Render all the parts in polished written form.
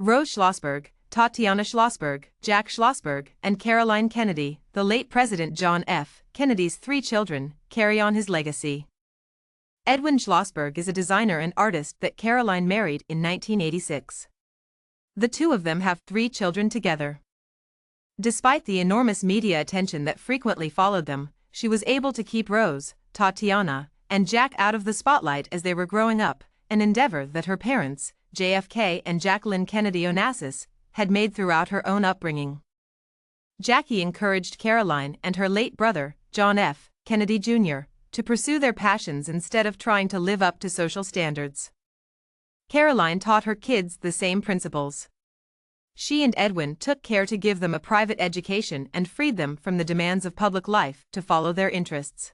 Rose Schlossberg, Tatiana Schlossberg, Jack Schlossberg, and Caroline Kennedy, the late President John F. Kennedy's 3 children, carry on his legacy. Edwin Schlossberg is a designer and artist that Caroline married in 1986. The two of them have 3 children together. Despite the enormous media attention that frequently followed them, she was able to keep Rose, Tatiana, and Jack out of the spotlight as they were growing up, an endeavor that her parents, JFK and Jacqueline Kennedy Onassis, had made throughout her own upbringing. Jackie encouraged Caroline and her late brother, John F. Kennedy Jr., to pursue their passions instead of trying to live up to social standards. Caroline taught her kids the same principles. She and Edwin took care to give them a private education and freed them from the demands of public life to follow their interests.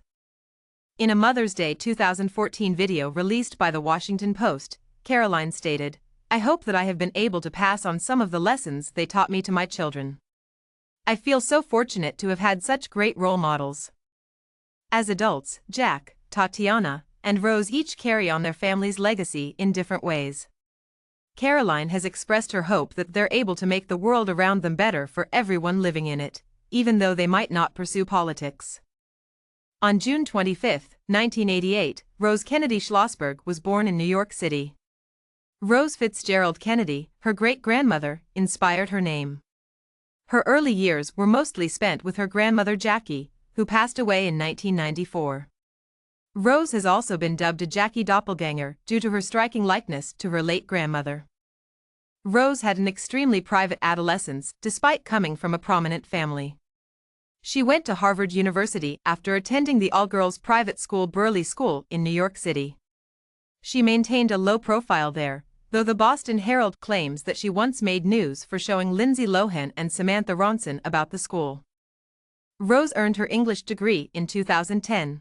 In a Mother's Day 2014 video released by The Washington Post, Caroline stated, "I hope that I have been able to pass on some of the lessons they taught me to my children. I feel so fortunate to have had such great role models." As adults, Jack, Tatiana, and Rose each carry on their family's legacy in different ways. Caroline has expressed her hope that they're able to make the world around them better for everyone living in it, even though they might not pursue politics. On June 25, 1988, Rose Kennedy Schlossberg was born in New York City. Rose Fitzgerald Kennedy, her great-grandmother, inspired her name. Her early years were mostly spent with her grandmother Jackie, who passed away in 1994. Rose has also been dubbed a Jackie doppelganger due to her striking likeness to her late grandmother. Rose had an extremely private adolescence despite coming from a prominent family. She went to Harvard University after attending the all-girls private school Burleigh School in New York City. She maintained a low profile there, though the Boston Herald claims that she once made news for showing Lindsay Lohan and Samantha Ronson about the school. Rose earned her English degree in 2010.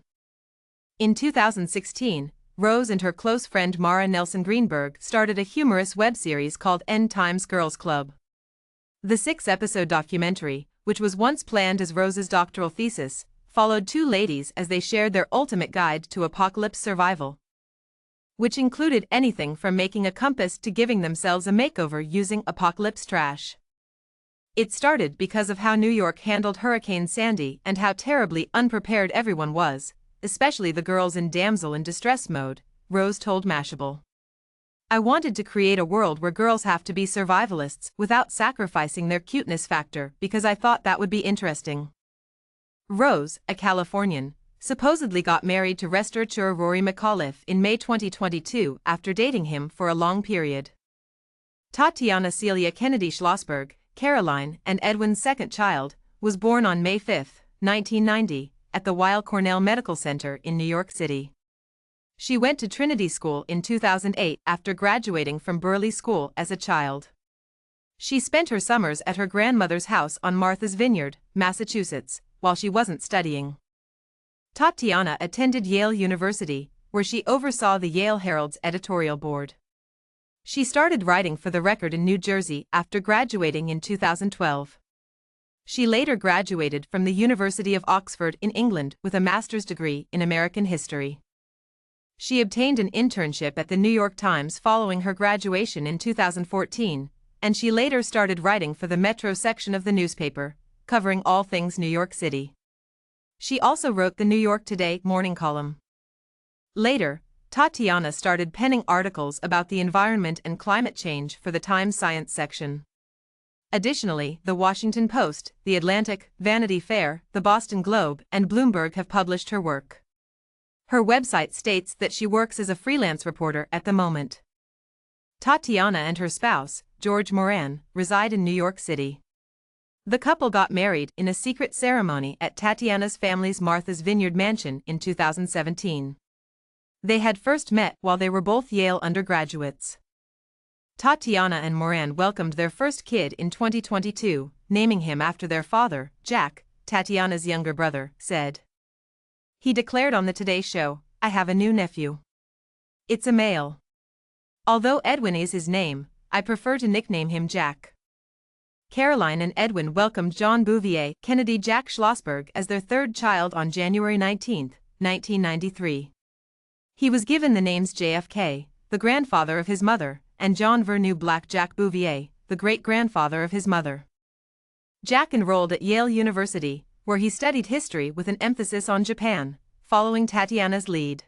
In 2016, Rose and her close friend Mara Nelson Greenberg started a humorous web series called End Times Girls Club. The 6-episode documentary, which was once planned as Rose's doctoral thesis, followed 2 ladies as they shared their ultimate guide to apocalypse survival, which included anything from making a compass to giving themselves a makeover using apocalypse trash. It started because of how New York handled Hurricane Sandy and how terribly unprepared everyone was, especially the girls in damsel in distress mode, Rose told Mashable. "I wanted to create a world where girls have to be survivalists without sacrificing their cuteness factor because I thought that would be interesting." Rose, a Californian, supposedly got married to restaurateur Rory McAuliffe in May 2022 after dating him for a long period. Tatiana Celia Kennedy Schlossberg, Caroline and Edwin's second child, was born on May 5, 1990, at the Weill Cornell Medical Center in New York City. She went to Trinity School in 2008 after graduating from Burleigh School as a child. She spent her summers at her grandmother's house on Martha's Vineyard, Massachusetts, while she wasn't studying. Tatiana attended Yale University, where she oversaw the Yale Herald's editorial board. She started writing for The Record in New Jersey after graduating in 2012. She later graduated from the University of Oxford in England with a master's degree in American history. She obtained an internship at the New York Times following her graduation in 2014, and she later started writing for the Metro section of the newspaper, covering all things New York City. She also wrote the New York Today morning column. Later, Tatiana started penning articles about the environment and climate change for the Times Science section. Additionally, The Washington Post, The Atlantic, Vanity Fair, The Boston Globe, and Bloomberg have published her work. Her website states that she works as a freelance reporter at the moment. Tatiana and her spouse, George Moran, reside in New York City. The couple got married in a secret ceremony at Tatiana's family's Martha's Vineyard mansion in 2017. They had first met while they were both Yale undergraduates. Tatiana and Moran welcomed their first kid in 2022, naming him after their father, Jack, Tatiana's younger brother, said. He declared on the Today Show, "I have a new nephew. It's a male. Although Edwin is his name, I prefer to nickname him Jack." Caroline and Edwin welcomed John Bouvier Kennedy Jack Schlossberg as their third child on January 19, 1993. He was given the names JFK, the grandfather of his mother, and John Vernew Black Jack Bouvier, the great-grandfather of his mother. Jack enrolled at Yale University, where he studied history with an emphasis on Japan, following Tatiana's lead.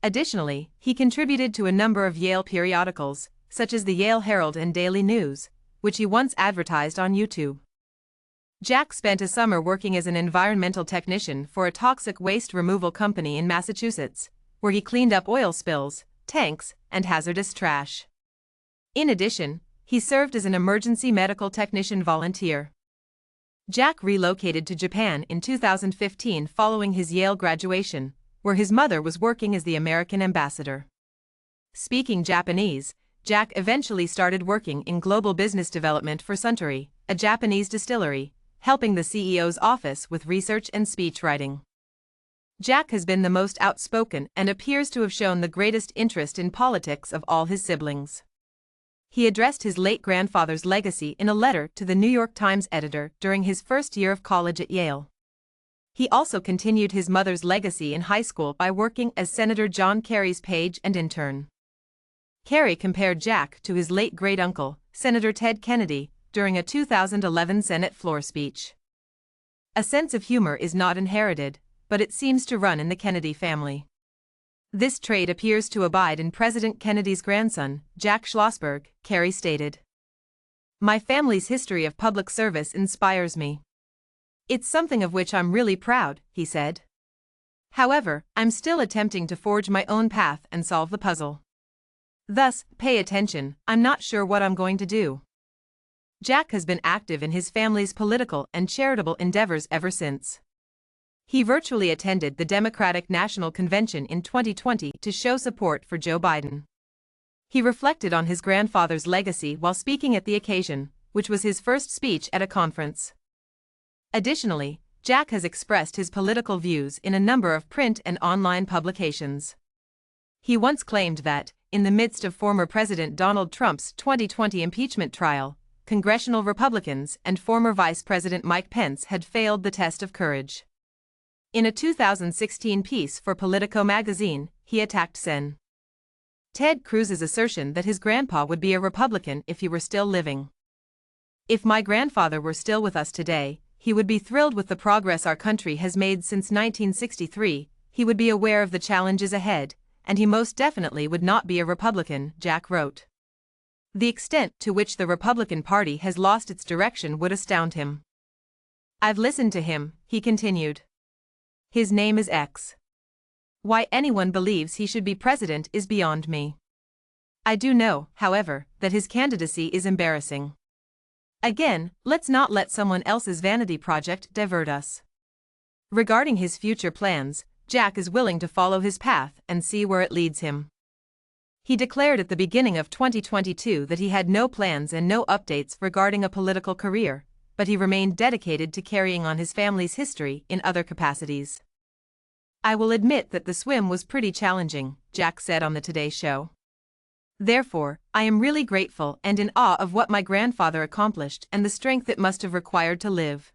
Additionally, he contributed to a number of Yale periodicals, such as the Yale Herald and Daily News, which he once advertised on YouTube. Jack spent a summer working as an environmental technician for a toxic waste removal company in Massachusetts, where he cleaned up oil spills, tanks, and hazardous trash. In addition, he served as an emergency medical technician volunteer. Jack relocated to Japan in 2015 following his Yale graduation, where his mother was working as the American ambassador. Speaking Japanese, Jack eventually started working in global business development for Suntory, a Japanese distillery, helping the CEO's office with research and speech writing. Jack has been the most outspoken and appears to have shown the greatest interest in politics of all his siblings. He addressed his late grandfather's legacy in a letter to the New York Times editor during his first year of college at Yale. He also continued his mother's legacy in high school by working as Senator John Kerry's page and intern. Kerry compared Jack to his late great-uncle, Senator Ted Kennedy, during a 2011 Senate floor speech. A sense of humor is not inherited, but it seems to run in the Kennedy family. This trait appears to abide in President Kennedy's grandson, Jack Schlossberg, Kerry stated. "My family's history of public service inspires me. It's something of which I'm really proud," he said. "However, I'm still attempting to forge my own path and solve the puzzle. Thus, pay attention, I'm not sure what I'm going to do." Jack has been active in his family's political and charitable endeavors ever since. He virtually attended the Democratic National Convention in 2020 to show support for Joe Biden. He reflected on his grandfather's legacy while speaking at the occasion, which was his first speech at a conference. Additionally, Jack has expressed his political views in a number of print and online publications. He once claimed that, in the midst of former President Donald Trump's 2020 impeachment trial, congressional Republicans and former Vice President Mike Pence had failed the test of courage. In a 2016 piece for Politico magazine, he attacked Sen. Ted Cruz's assertion that his grandpa would be a Republican if he were still living. "If my grandfather were still with us today, he would be thrilled with the progress our country has made since 1963, he would be aware of the challenges ahead, and he most definitely would not be a Republican," Jack wrote. The extent to which the Republican Party has lost its direction would astound him. "I've listened to him," he continued. "His name is X. Why anyone believes he should be president is beyond me. I do know, however, that his candidacy is embarrassing. Again, let's not let someone else's vanity project divert us." Regarding his future plans, Jack is willing to follow his path and see where it leads him. He declared at the beginning of 2022 that he had no plans and no updates regarding a political career, but he remained dedicated to carrying on his family's history in other capacities. "I will admit that the swim was pretty challenging," Jack said on the Today Show. "Therefore, I am really grateful and in awe of what my grandfather accomplished and the strength it must have required to live.